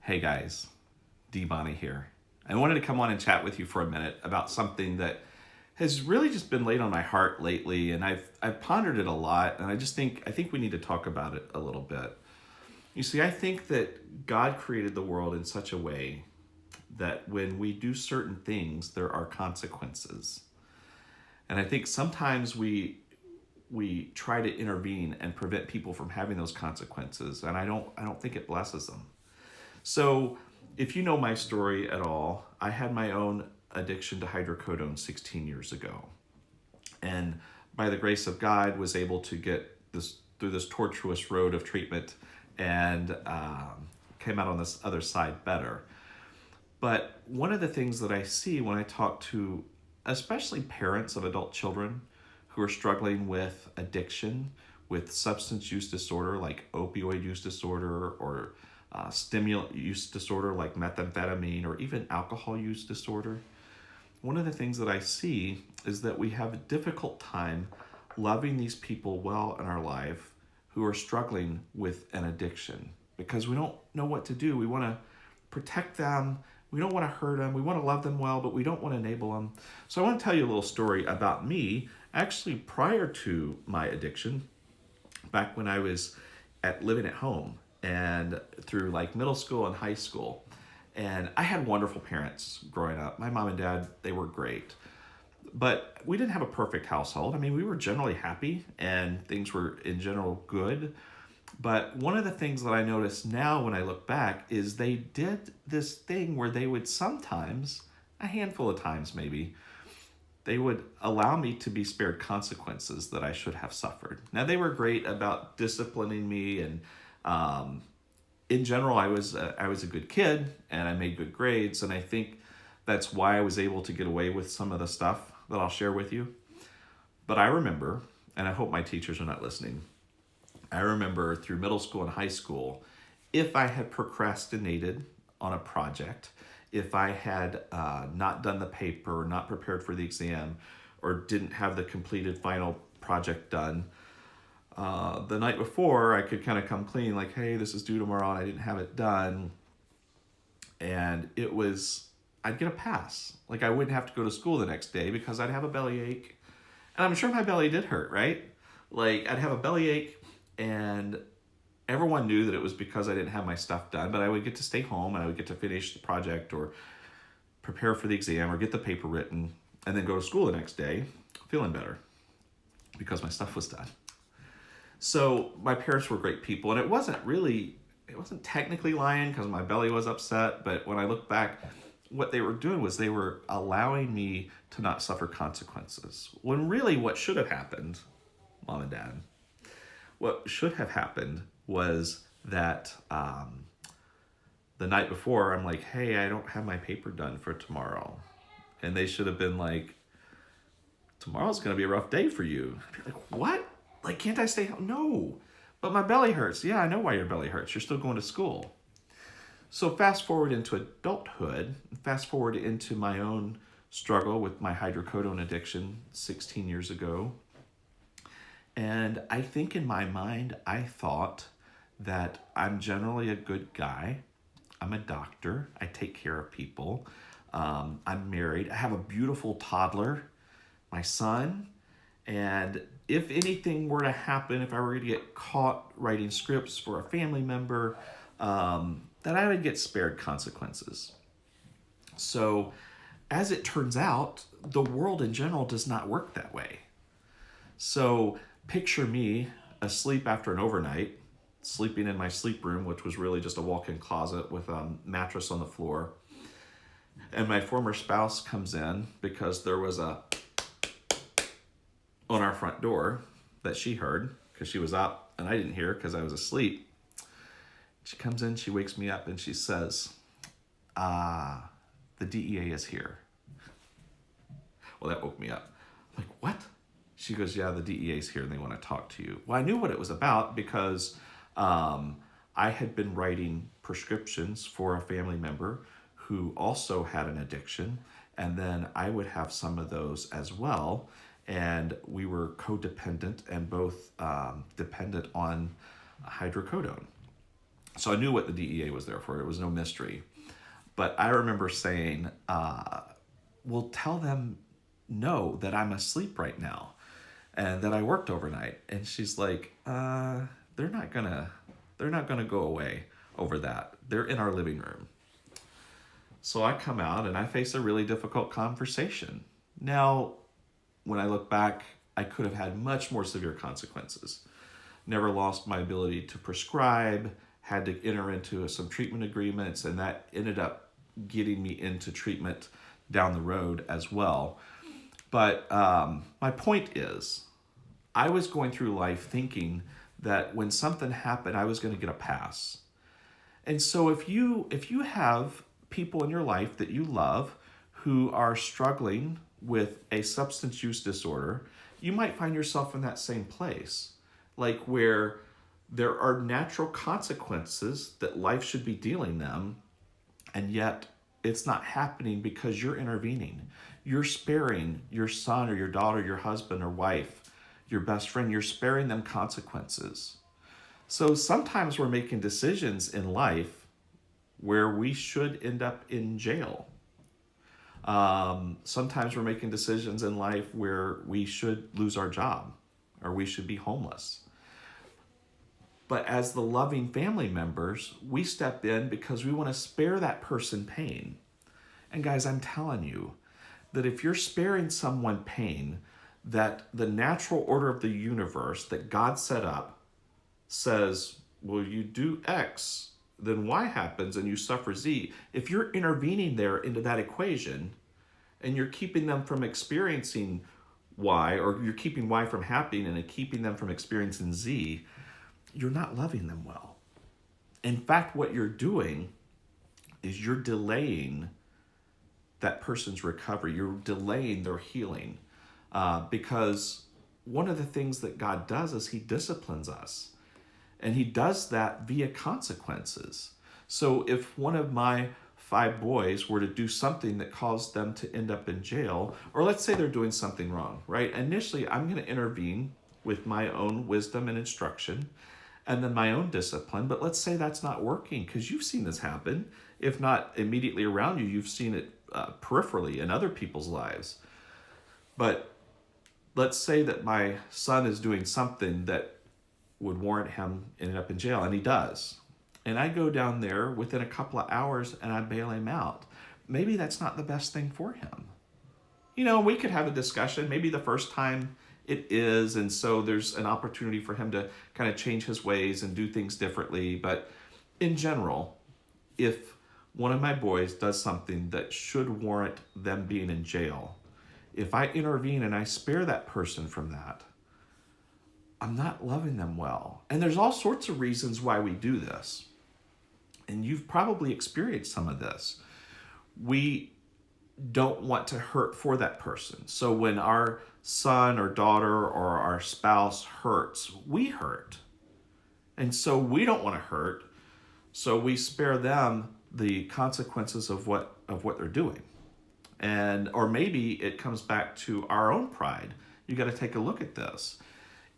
Hey guys, D. Bonnie here. I wanted to come on and chat with you for a minute about something that has really just been laid on my heart lately, and I've pondered it a lot, and I think we need to talk about it a little bit. You see, I think that God created the world in such a way that when we do certain things, there are consequences. And I think sometimes we try to intervene and prevent people from having those consequences, and I don't think it blesses them. So, if you know my story at all, I had my own addiction to hydrocodone 16 years ago. And by the grace of God, was able to get this through this tortuous road of treatment and came out on this other side better. But one of the things that I see when I talk to especially parents of adult children who are struggling with addiction, with substance use disorder like opioid use disorder or stimulant use disorder like methamphetamine or even alcohol use disorder, one of the things that I see is that we have a difficult time loving these people well in our life who are struggling with an addiction because we don't know what to do. We want to protect them. We don't want to hurt them. We want to love them well, but we don't want to enable them. So I want to tell you a little story about me. Actually, prior to my addiction, back when I was living at home and through like middle school and high school. And I had wonderful parents growing up. My mom and dad, they were great. But we didn't have a perfect household. I mean, we were generally happy and things were in general good. But one of the things that I notice now when I look back is they did this thing where they would sometimes, a handful of times maybe, they would allow me to be spared consequences that I should have suffered. Now, they were great about disciplining me, and in general, I was a good kid, and I made good grades, and I think that's why I was able to get away with some of the stuff that I'll share with you. But I remember, and I hope my teachers are not listening, I remember through middle school and high school, if I had procrastinated on a project, if I had not done the paper, not prepared for the exam, or didn't have the completed final project done, the night before I could kind of come clean, like, hey, this is due tomorrow and I didn't have it done. And I'd get a pass. Like, I wouldn't have to go to school the next day because I'd have a bellyache. And I'm sure my belly did hurt, right? Like, I'd have a bellyache, and everyone knew that it was because I didn't have my stuff done, but I would get to stay home and I would get to finish the project or prepare for the exam or get the paper written and then go to school the next day feeling better because my stuff was done. So my parents were great people, and it wasn't technically lying because my belly was upset, but when I look back, what they were doing was they were allowing me to not suffer consequences. When really what should have happened, mom and dad, what should have happened was that the night before, I'm like, hey, I don't have my paper done for tomorrow. And they should have been like, tomorrow's going to be a rough day for you. I'd be like, what? Like, can't I stay home? No. But my belly hurts. Yeah, I know why your belly hurts. You're still going to school. So fast forward into adulthood, fast forward into my own struggle with my hydrocodone addiction 16 years ago. And I think in my mind, I thought that I'm generally a good guy. I'm a doctor. I take care of people. I'm married. I have a beautiful toddler, my son. And if anything were to happen, if I were to get caught writing scripts for a family member, that I would get spared consequences. So, as it turns out, the world in general does not work that way. So, picture me asleep after an overnight, sleeping in my sleep room, which was really just a walk-in closet with a mattress on the floor. And my former spouse comes in because there was a on our front door that she heard because she was up and I didn't hear because I was asleep. She comes in, she wakes me up, and she says, the DEA is here. Well, that woke me up. I'm like, what? She goes, yeah, the DEA is here and they want to talk to you. Well, I knew what it was about because I had been writing prescriptions for a family member who also had an addiction, and then I would have some of those as well. And we were codependent and both dependent on hydrocodone. So I knew what the DEA was there for. It was no mystery. But I remember saying, well, tell them no, that I'm asleep right now and that I worked overnight. And she's like, they're not gonna go away over that. They're in our living room. So I come out and I face a really difficult conversation. Now, when I look back, I could have had much more severe consequences. Never lost my ability to prescribe, had to enter into some treatment agreements, and that ended up getting me into treatment down the road as well. But my point is, I was going through life thinking that when something happened, I was going to get a pass. And so if you have people in your life that you love who are struggling with a substance use disorder, you might find yourself in that same place, like where there are natural consequences that life should be dealing them, and yet it's not happening because you're intervening. You're sparing your son or your daughter, your husband or wife, your best friend, you're sparing them consequences. So sometimes we're making decisions in life where we should end up in jail. Sometimes we're making decisions in life where we should lose our job or we should be homeless. But as the loving family members, we step in because we want to spare that person pain. And guys, I'm telling you that if you're sparing someone pain, that the natural order of the universe that God set up says, well, you do X, then Y happens and you suffer Z. If you're intervening there into that equation and you're keeping them from experiencing Y, or you're keeping Y from happening and keeping them from experiencing Z, you're not loving them well. In fact, what you're doing is you're delaying that person's recovery. You're delaying their healing, because one of the things that God does is he disciplines us. And he does that via consequences. So if one of my 5 boys were to do something that caused them to end up in jail, or let's say they're doing something wrong, right? Initially, I'm going to intervene with my own wisdom and instruction, and then my own discipline. But let's say that's not working, because you've seen this happen. If not immediately around you, you've seen it peripherally in other people's lives. But let's say that my son is doing something that would warrant him ending up in jail, and he does. And I go down there within a couple of hours and I bail him out. Maybe that's not the best thing for him. We could have a discussion. Maybe the first time it is, and so there's an opportunity for him to kind of change his ways and do things differently. But in general, if one of my boys does something that should warrant them being in jail, if I intervene and I spare that person from that, I'm not loving them well. And there's all sorts of reasons why we do this. And you've probably experienced some of this. We don't want to hurt for that person. So when our son or daughter or our spouse hurts, we hurt. And so we don't want to hurt. So we spare them the consequences of what they're doing. Or maybe it comes back to our own pride. You got to take a look at this.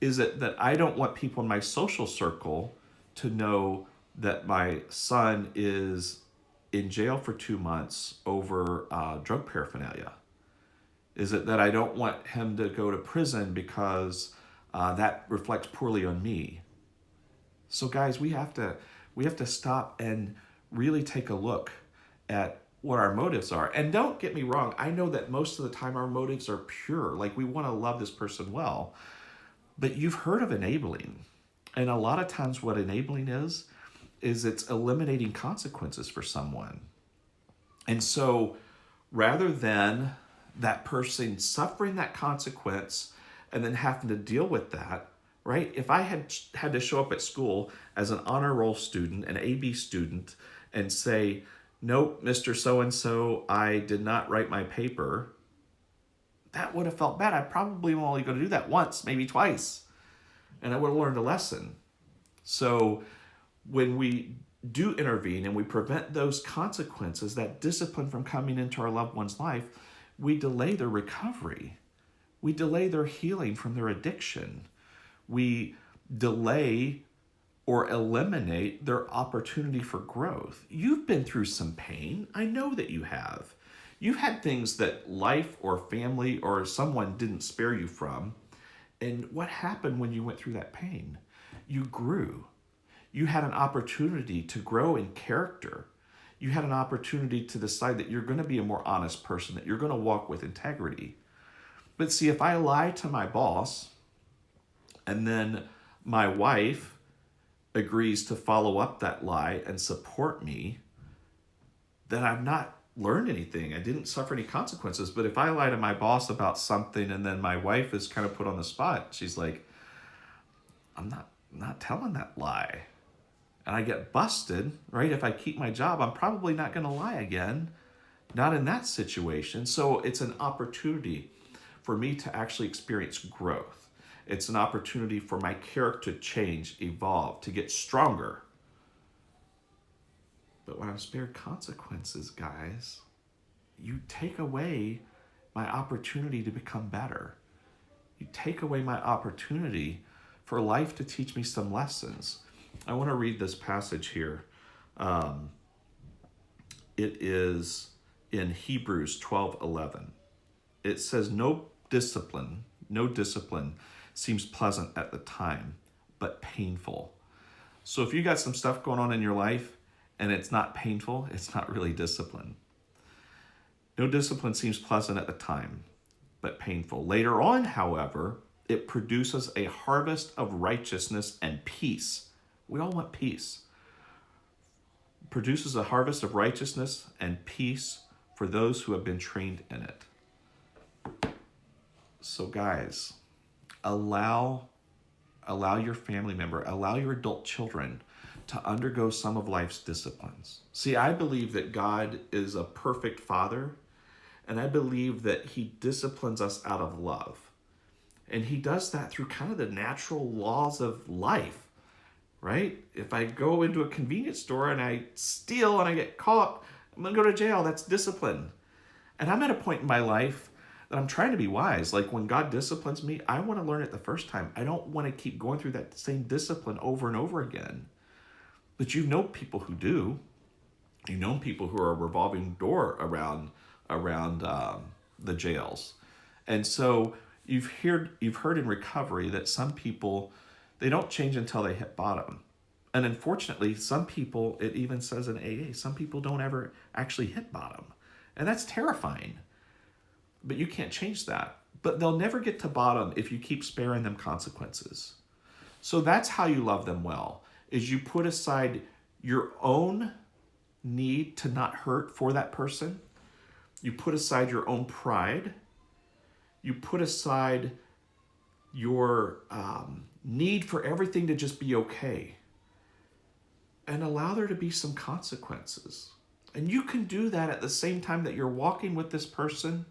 Is it that I don't want people in my social circle to know that my son is in jail for 2 months over drug paraphernalia? Is it that I don't want him to go to prison because that reflects poorly on me? So guys, we have to stop and really take a look at what our motives are. And don't get me wrong, I know that most of the time our motives are pure. Like, we want to love this person well. But you've heard of enabling. And a lot of times what enabling is it's eliminating consequences for someone. And so rather than that person suffering that consequence and then having to deal with that, right? If I had to show up at school as an honor roll student, an AB student, and say, nope, Mr. So-and-so, I did not write my paper, that would have felt bad. I probably only going to do that once, maybe twice. And I would have learned a lesson. So when we do intervene and we prevent those consequences, that discipline from coming into our loved one's life, we delay their recovery. We delay their healing from their addiction. We delay or eliminate their opportunity for growth. You've been through some pain. I know that you have. You've had things that life or family or someone didn't spare you from. And what happened when you went through that pain? You grew. You had an opportunity to grow in character. You had an opportunity to decide that you're going to be a more honest person, that you're going to walk with integrity. But see, if I lie to my boss and then my wife agrees to follow up that lie and support me, then I've not learned anything. I didn't suffer any consequences. But if I lie to my boss about something and then my wife is kind of put on the spot, she's like, I'm not telling that lie. And I get busted, right? If I keep my job, I'm probably not going to lie again. Not in that situation. So it's an opportunity for me to actually experience growth. It's an opportunity for my character to change, evolve, to get stronger. But when I'm spared consequences, guys, you take away my opportunity to become better. You take away my opportunity for life to teach me some lessons. I want to read this passage here. It is in Hebrews 12:11. It says, no discipline seems pleasant at the time, but painful. So if you got some stuff going on in your life and it's not painful, it's not really discipline. No discipline seems pleasant at the time, but painful. Later on, however, it produces a harvest of righteousness and peace. We all want peace. Produces a harvest of righteousness and peace for those who have been trained in it. So guys, allow your family member, allow your adult children to undergo some of life's disciplines. See, I believe that God is a perfect father, and I believe that he disciplines us out of love. And he does that through kind of the natural laws of life, right? If I go into a convenience store and I steal and I get caught, I'm going to go to jail. That's discipline. And I'm at a point in my life that I'm trying to be wise. Like when God disciplines me, I want to learn it the first time. I don't want to keep going through that same discipline over and over again. But you know people who do. You know people who are a revolving door around the jails. And so you've heard in recovery that some people, they don't change until they hit bottom. And unfortunately, some people, it even says in AA, some people don't ever actually hit bottom. And that's terrifying. But you can't change that. But they'll never get to bottom if you keep sparing them consequences. So that's how you love them well, is you put aside your own need to not hurt for that person. You put aside your own pride. You put aside your need for everything to just be okay. And allow there to be some consequences. And you can do that at the same time that you're walking with this person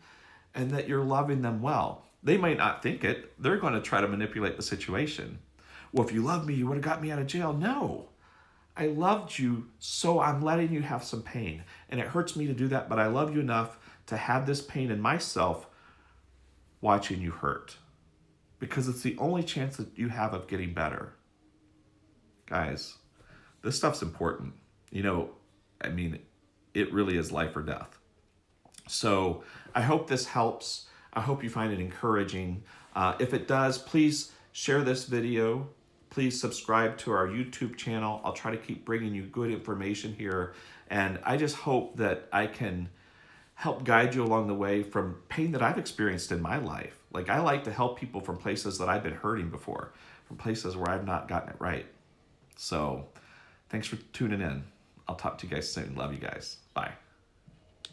and that you're loving them well. They might not think it. They're going to try to manipulate the situation. Well, if you loved me, you would have got me out of jail. No. I loved you, so I'm letting you have some pain. And it hurts me to do that, but I love you enough to have this pain in myself watching you hurt. Because it's the only chance that you have of getting better. Guys, this stuff's important. You know, I mean, it really is life or death. So I hope this helps. I hope you find it encouraging. If it does, please share this video. Please subscribe to our YouTube channel. I'll try to keep bringing you good information here. And I just hope that I can help guide you along the way from pain that I've experienced in my life. Like I like to help people from places that I've been hurting before, from places where I've not gotten it right. So thanks for tuning in. I'll talk to you guys soon. Love you guys. Bye.